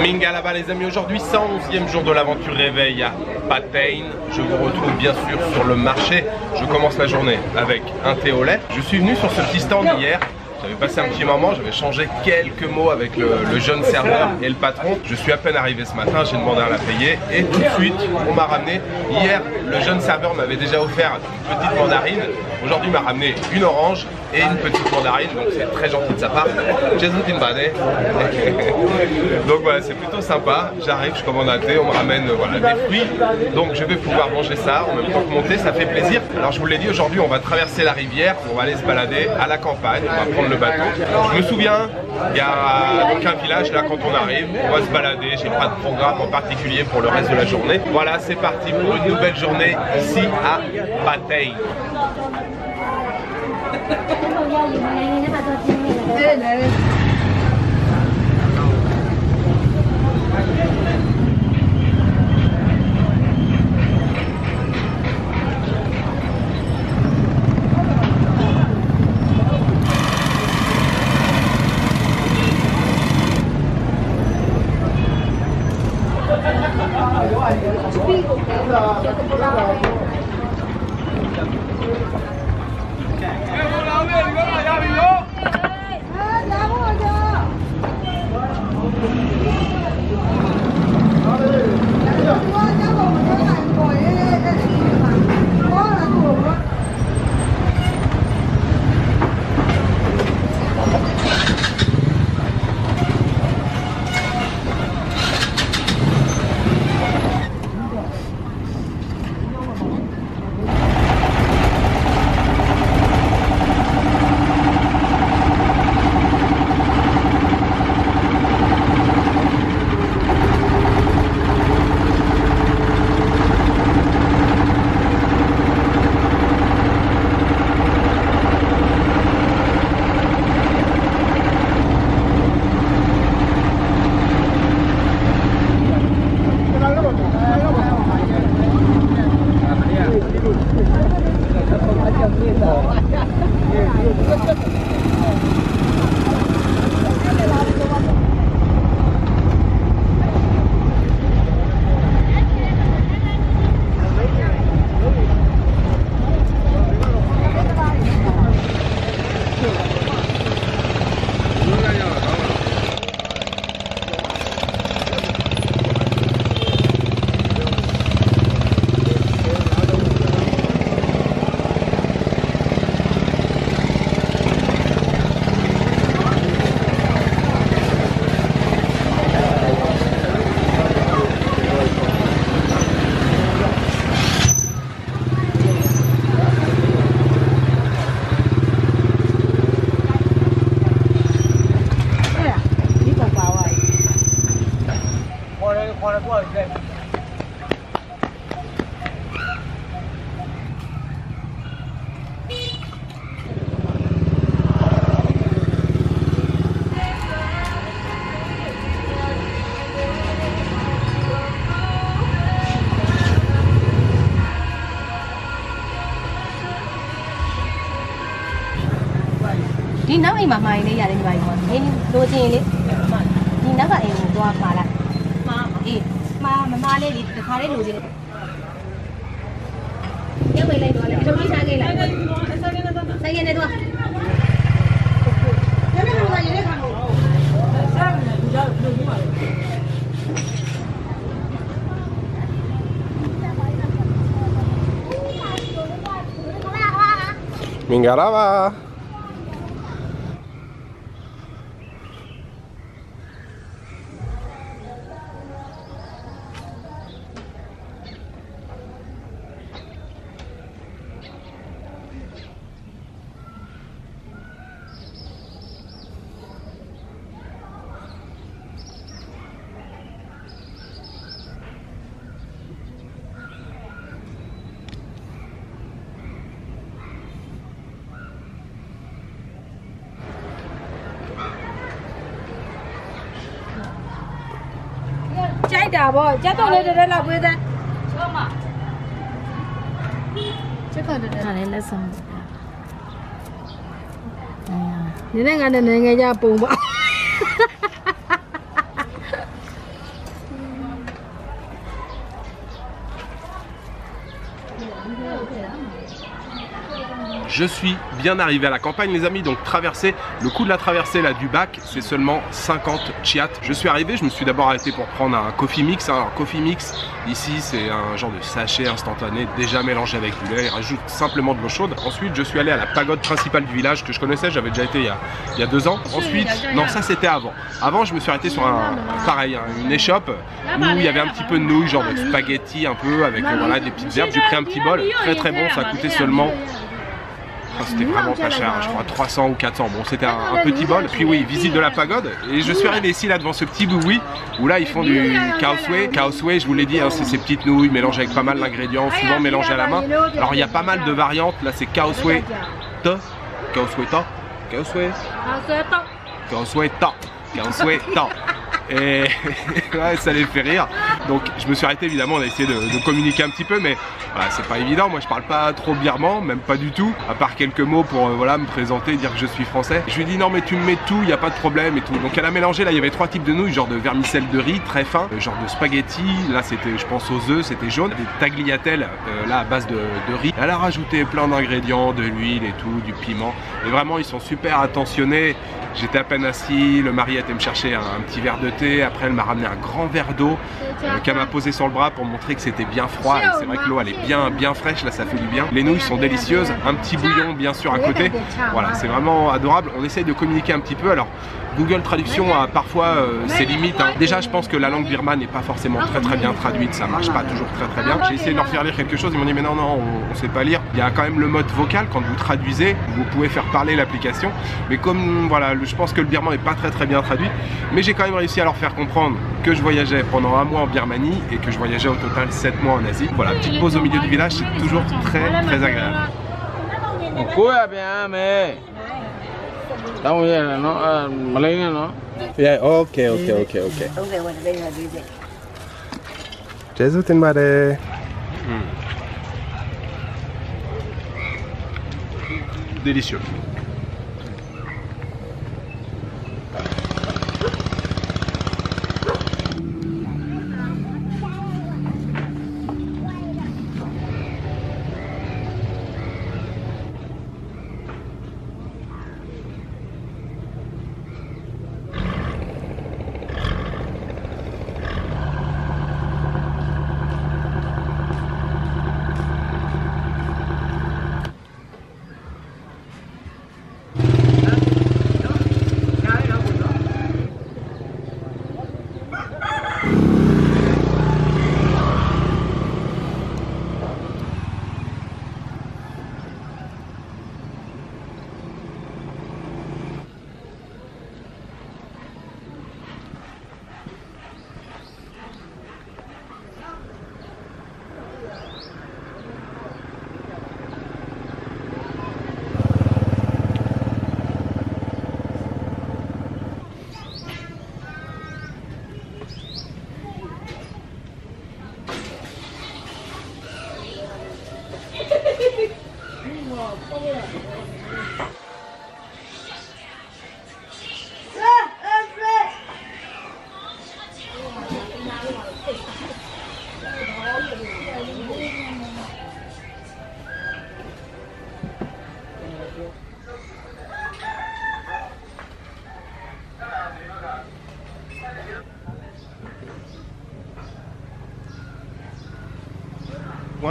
Minga là-bas les amis, aujourd'hui 111e jour de l'aventure réveil à Pattayne. Je vous retrouve bien sûr sur le marché. Je commence la journée avec un thé au lait. Je suis venu sur ce petit stand hier. J'avais passé un petit moment, j'avais changé quelques mots avec le jeune serveur et le patron. Je suis à peine arrivé ce matin, j'ai demandé à la payer et tout de suite on m'a ramené. Hier le jeune serveur m'avait déjà offert une petite mandarine. Aujourd'hui il m'a ramené une orange et une petite mandarine, donc c'est très gentil de sa part. Donc voilà, c'est plutôt sympa. J'arrive, je commande un thé, on me ramène voilà, des fruits. Donc je vais pouvoir manger ça en même temps que monter, ça fait plaisir. Alors je vous l'ai dit, aujourd'hui on va traverser la rivière, on va aller se balader à la campagne, on va prendre le bateau. Je me souviens, il y a donc un village là quand on arrive, on va se balader, j'ai pas de programme en particulier pour le reste de la journée. Voilà, c'est parti pour une nouvelle journée ici à Pattayne. Đi nấu em mà mày đi giờ đi mày mà đi đồ gì đi đi nấu cái em đồ mà lại mà lên đi khá đấy đồ gì nhớ về lại đồ lại trong cái sang cái lại sang cái này thôi Mingarava. Trái đào bò, trái to lên đây là bữa đây. Chứ còn được này là xong. Je suis bien arrivé à la campagne les amis, donc traversée, le coût de la traversée là du bac c'est seulement 50 chiat. Je suis arrivé, je me suis d'abord arrêté pour prendre un coffee mix. Alors coffee mix ici c'est un genre de sachet instantané déjà mélangé avec du lait, il rajoute simplement de l'eau chaude. Ensuite je suis allé à la pagode principale du village que je connaissais, j'avais déjà été il y a 2 ans. Ensuite, non ça c'était avant. Avant je me suis arrêté sur une échoppe où il y avait un petit peu de nouilles, genre de spaghetti un peu avec voilà, des petites herbes. J'ai pris un petit bol, très bon, ça coûtait seulement... C'était vraiment pas cher, je crois 300 ou 400, bon c'était un petit bol. Puis oui, visite de la pagode, et je suis arrivé ici là devant ce petit boui où là ils font du kaosui. Kaosui, je vous l'ai dit, hein, c'est ces petites nouilles mélangées avec pas mal d'ingrédients, souvent mélangées à la main. Alors il y a pas mal de variantes, là c'est kaosui ta, kaosui ta, kaosui ta, kaosui ta, kaosui ta. Et ouais, ça les fait rire. Donc je me suis arrêté évidemment, on a essayé de communiquer un petit peu, mais voilà, c'est pas évident. Moi je parle pas trop birman, même pas du tout, à part quelques mots pour voilà, me présenter, dire que je suis français. Je lui ai dit non mais tu me mets tout, il n'y a pas de problème et tout. Donc elle a mélangé, là il y avait 3 types de nouilles, genre de vermicelle de riz très fin, genre de spaghetti, là c'était je pense aux œufs, c'était jaune, des tagliatelles là à base de riz. Elle a rajouté plein d'ingrédients, de l'huile et tout, du piment. Et vraiment ils sont super attentionnés. J'étais à peine assis, le mari était me chercher un petit verre de thé, après elle m'a ramené un grand verre d'eau qu'elle m'a posé sur le bras pour montrer que c'était bien froid. Et c'est vrai que l'eau elle est bien fraîche, là ça fait du bien. Les nouilles sont délicieuses, un petit bouillon bien sûr à côté. Voilà, c'est vraiment adorable. On essaye de communiquer un petit peu. Alors Google Traduction a parfois ses limites. Hein. Déjà je pense que la langue birmane n'est pas forcément très bien traduite, ça marche pas toujours très bien. J'ai essayé de leur faire lire quelque chose, ils m'ont dit mais non, on sait pas lire. Il y a quand même le mode vocal, quand vous traduisez, vous pouvez faire parler l'application. Mais comme voilà, je pense que le birman n'est pas très bien traduit, mais j'ai quand même réussi à leur faire comprendre que je voyageais pendant 1 mois en Birmanie et que je voyageais au total 7 mois en Asie. Voilà, petite pause au milieu du village, c'est toujours très agréable. Yeah, ok. Délicieux.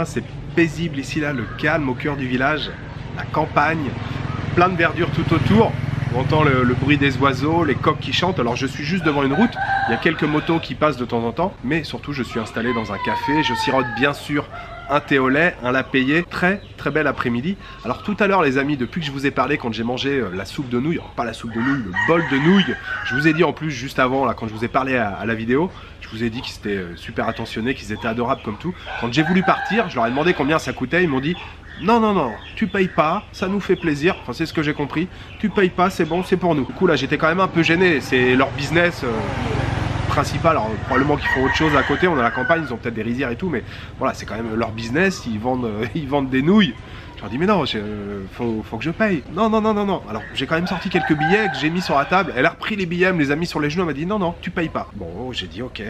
C'est paisible ici là, le calme au cœur du village, la campagne, plein de verdure tout autour. On entend le bruit des oiseaux, les coqs qui chantent. Alors je suis juste devant une route, il y a quelques motos qui passent de temps en temps, mais surtout je suis installé dans un café. Je sirote bien sûr un thé au lait, un latte payé. Très bel après-midi. Alors tout à l'heure les amis, depuis que je vous ai parlé, quand j'ai mangé la soupe de nouilles, alors pas la soupe de nouilles, le bol de nouilles, je vous ai dit en plus juste avant là, quand je vous ai parlé à la vidéo, je vous ai dit qu'ils étaient super attentionnés, qu'ils étaient adorables comme tout. Quand j'ai voulu partir, je leur ai demandé combien ça coûtait, ils m'ont dit non, tu payes pas, ça nous fait plaisir, enfin c'est ce que j'ai compris, tu payes pas, c'est bon, c'est pour nous. Du coup là j'étais quand même un peu gêné, c'est leur business principal, alors probablement qu'ils font autre chose à côté, on est à la campagne, ils ont peut-être des rizières et tout, mais voilà, c'est quand même leur business, ils vendent des nouilles, Je leur dis mais non, faut que je paye. Non, non, non, non, non. Alors j'ai quand même sorti quelques billets que j'ai mis sur la table. Elle a repris les billets, elle me les a mis sur les genoux, elle m'a dit non, non, tu payes pas. Bon, j'ai dit ok,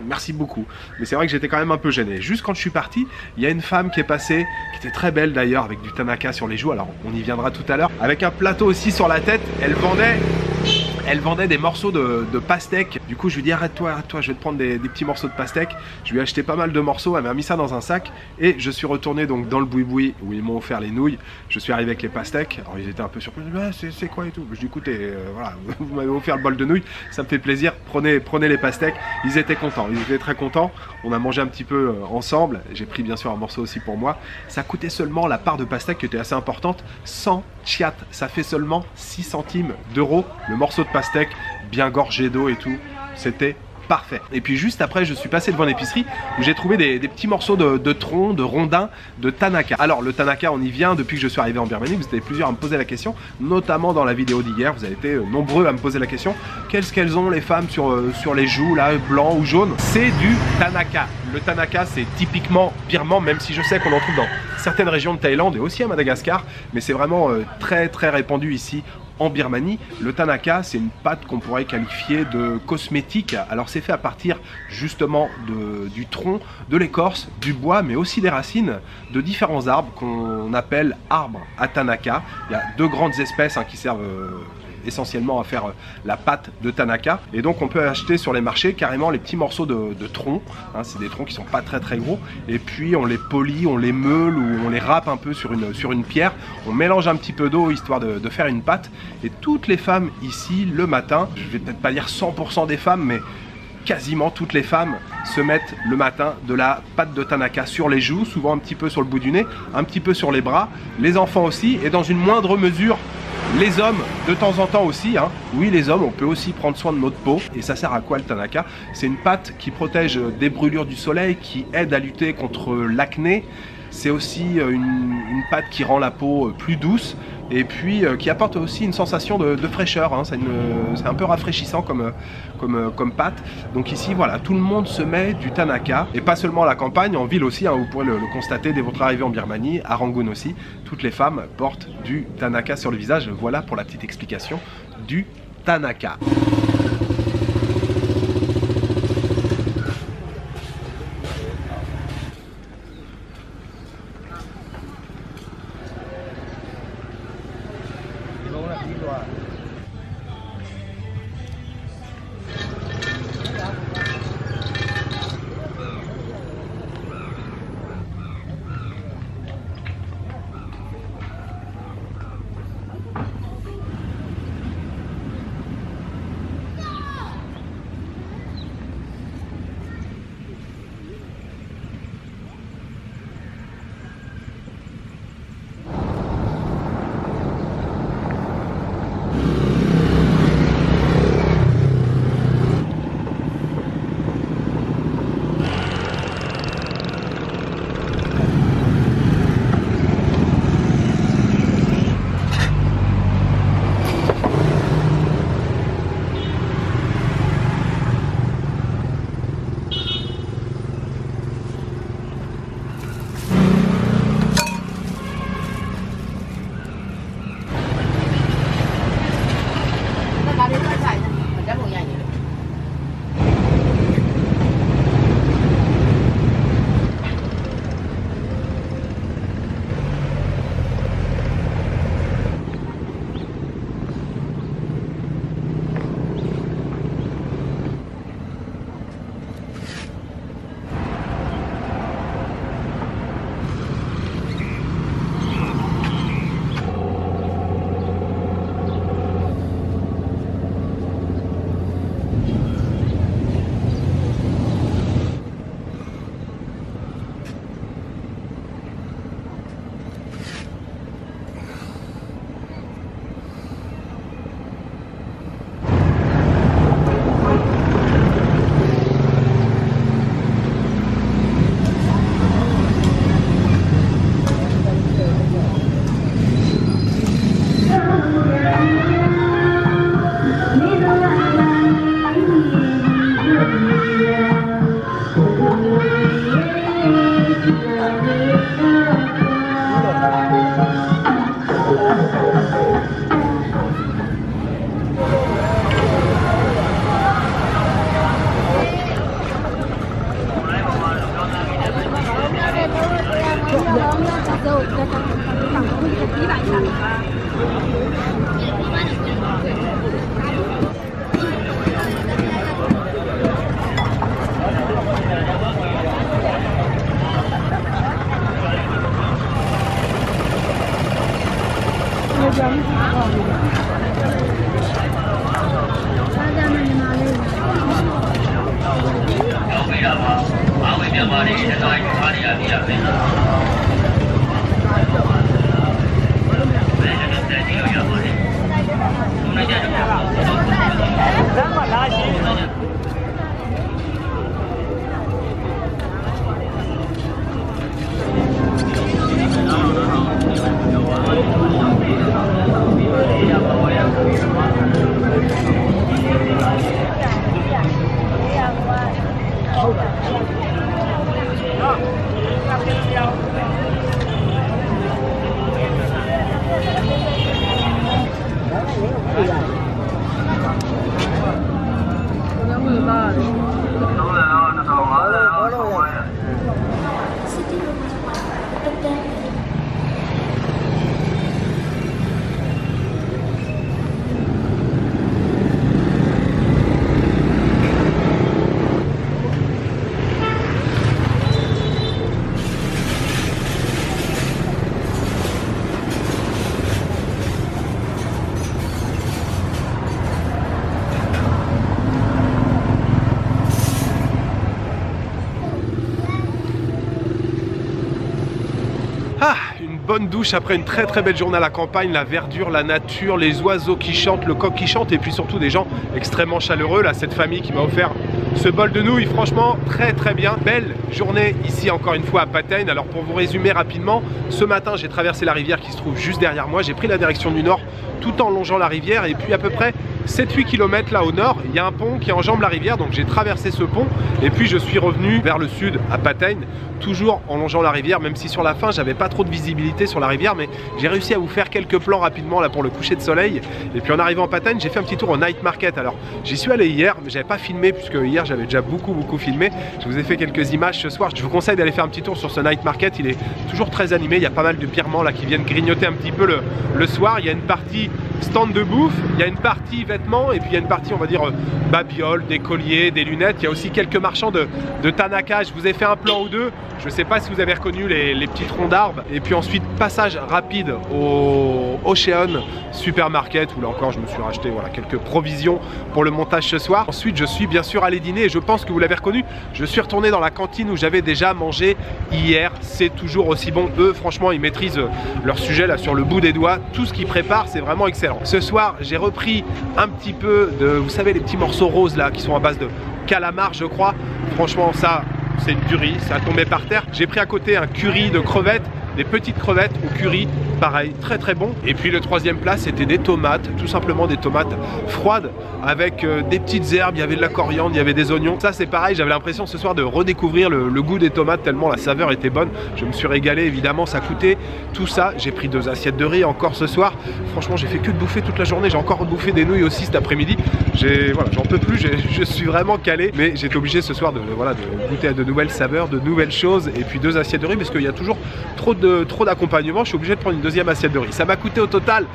merci beaucoup. Mais c'est vrai que j'étais quand même un peu gêné. Juste quand je suis parti, il y a une femme qui est passée, qui était très belle d'ailleurs, avec du tanaka sur les joues. Alors on y viendra tout à l'heure. Avec un plateau aussi sur la tête, elle vendait des morceaux de pastèque. Du coup, je lui dis arrête-toi, arrête-toi, je vais te prendre des petits morceaux de pastèque. Je lui ai acheté pas mal de morceaux, elle m'a mis ça dans un sac et je suis retourné donc dans le boui-boui où ils m'ont offert les nouilles. Je suis arrivé avec les pastèques. Alors ils étaient un peu surpris, ah, c'est quoi et tout. Je dis écoutez, voilà, vous m'avez offert le bol de nouilles, ça me fait plaisir, prenez les pastèques. Ils étaient contents, ils étaient très contents. On a mangé un petit peu ensemble. J'ai pris bien sûr un morceau aussi pour moi. Ça coûtait seulement la part de pastèque qui était assez importante, 100 chiat. Ça fait seulement 6 centimes d'euros le morceau de pastèque, bien gorgé d'eau et tout. C'était parfait. Et puis juste après, je suis passé devant l'épicerie où j'ai trouvé des petits morceaux de tronc, de rondin, de tanaka. Alors le tanaka, on y vient depuis que je suis arrivé en Birmanie. Vous êtes plusieurs à me poser la question, notamment dans la vidéo d'hier. Vous avez été nombreux à me poser la question. Qu'est-ce qu'elles ont les femmes sur les joues, là, blanc ou jaune? C'est du tanaka. Le tanaka, c'est typiquement birman, même si je sais qu'on en trouve dans certaines régions de Thaïlande et aussi à Madagascar. Mais c'est vraiment très très répandu ici en Birmanie. Le tanaka, c'est une pâte qu'on pourrait qualifier de cosmétique. Alors c'est fait à partir justement du tronc, de l'écorce, du bois, mais aussi des racines de différents arbres qu'on appelle arbres à tanaka. Il y a deux grandes espèces qui servent essentiellement à faire la pâte de tanaka, et donc on peut acheter sur les marchés carrément les petits morceaux de tronc, c'est des troncs qui sont pas très très gros, et puis on les polit, on les meule ou on les râpe un peu sur une pierre, on mélange un petit peu d'eau histoire de faire une pâte, et toutes les femmes ici le matin, je vais peut-être pas dire 100% des femmes, mais quasiment toutes les femmes se mettent le matin de la pâte de tanaka sur les joues, souvent un petit peu sur le bout du nez, un petit peu sur les bras, les enfants aussi, et dans une moindre mesure les hommes de temps en temps aussi. Oui, les hommes, on peut aussi prendre soin de notre peau. Et ça sert à quoi le tanaka? C'est une pâte qui protège des brûlures du soleil, qui aide à lutter contre l'acné. C'est aussi une pâte qui rend la peau plus douce et puis qui apporte aussi une sensation de fraîcheur. C'est un peu rafraîchissant comme pâte. Donc ici, voilà, tout le monde se met du tanaka, et pas seulement à la campagne, en ville aussi, vous pourrez le constater dès votre arrivée en Birmanie, à Rangoon aussi. Toutes les femmes portent du tanaka sur le visage. Voilà pour la petite explication du tanaka. Ah, une bonne douche après une très belle journée à la campagne, la verdure, la nature, les oiseaux qui chantent, le coq qui chante et puis surtout des gens extrêmement chaleureux. Là, cette famille qui m'a offert ce bol de nouilles, franchement très bien. Belle journée ici encore une fois à Pattayne. Alors pour vous résumer rapidement, ce matin j'ai traversé la rivière qui se trouve juste derrière moi. J'ai pris la direction du nord tout en longeant la rivière et puis à peu près 7-8 km là au nord, il y a un pont qui enjambe la rivière, donc j'ai traversé ce pont et puis je suis revenu vers le sud à Pattayne, toujours en longeant la rivière, même si sur la fin j'avais pas trop de visibilité sur la rivière, mais j'ai réussi à vous faire quelques plans rapidement là pour le coucher de soleil. Et puis en arrivant à Pattayne, j'ai fait un petit tour au night market. Alors j'y suis allé hier, mais j'avais pas filmé puisque hier j'avais déjà beaucoup filmé. Je vous ai fait quelques images ce soir. Je vous conseille d'aller faire un petit tour sur ce night market, il est toujours très animé, il y a pas mal de birmans là qui viennent grignoter un petit peu le soir. Il y a une partie stand de bouffe, il y a une partie vêtements et puis il y a une partie on va dire babioles, des colliers, des lunettes. Il y a aussi quelques marchands de Tanaka. Je vous ai fait un plan ou deux, je ne sais pas si vous avez reconnu les petits troncs d'arbres. Et puis ensuite passage rapide au Ocean Supermarket où là encore je me suis racheté voilà, quelques provisions pour le montage ce soir. Ensuite je suis bien sûr allé dîner et je pense que vous l'avez reconnu, je suis retourné dans la cantine où j'avais déjà mangé hier. C'est toujours aussi bon, eux franchement ils maîtrisent leur sujet là sur le bout des doigts, tout ce qu'ils préparent c'est vraiment excellent. Ce soir j'ai repris un petit peu de, vous savez les petits morceaux roses là qui sont à base de calamar je crois, franchement ça c'est une tuerie, ça a tombé par terre. J'ai pris à côté un curry de crevettes, des petites crevettes au curry, pareil, très bon. Et puis le troisième plat, c'était des tomates, tout simplement des tomates froides avec des petites herbes, il y avait de la coriandre, il y avait des oignons. Ça c'est pareil, j'avais l'impression ce soir de redécouvrir le goût des tomates tellement la saveur était bonne. Je me suis régalé, évidemment, ça coûtait tout ça. J'ai pris 2 assiettes de riz encore ce soir. Franchement, j'ai fait que de bouffer toute la journée. J'ai encore bouffé des nouilles aussi cet après-midi. Voilà, j'en peux plus, je suis vraiment calé. Mais j'étais obligé ce soir de goûter à de nouvelles saveurs, de nouvelles choses. Et puis 2 assiettes de riz parce qu'il y a toujours trop d'accompagnement. Je suis obligé de prendre une deuxième assiette de riz. Ça m'a coûté au total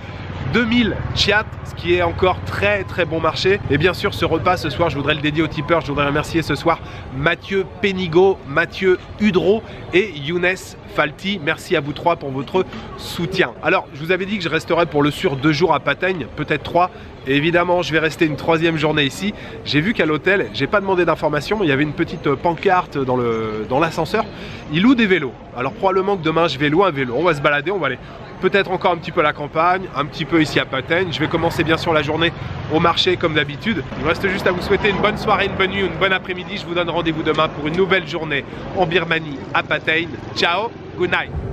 2000 chiat, ce qui est encore très bon marché. Et bien sûr ce repas ce soir je voudrais le dédier aux tipeurs. Je voudrais remercier ce soir Mathieu Pénigaud, Mathieu Udreau et Younes Falti. Merci à vous 3 pour votre soutien. Alors je vous avais dit que je resterais pour le sûr 2 jours à Pattayne, peut-être 3. Et évidemment je vais rester une 3e journée ici. J'ai vu qu'à l'hôtel, j'ai pas demandé d'informations, mais il y avait une petite pancarte dans l'ascenseur. Ils louent des vélos. Alors probablement que demain je vais louer un vélo. On va se balader, on va aller peut-être encore un petit peu à la campagne, un petit peu ici à Pattayne. Je vais commencer bien sûr la journée au marché comme d'habitude. Il me reste juste à vous souhaiter une bonne soirée, une bonne nuit, une bonne après-midi. Je vous donne rendez-vous demain pour une nouvelle journée en Birmanie à Pattayne. Ciao, good night.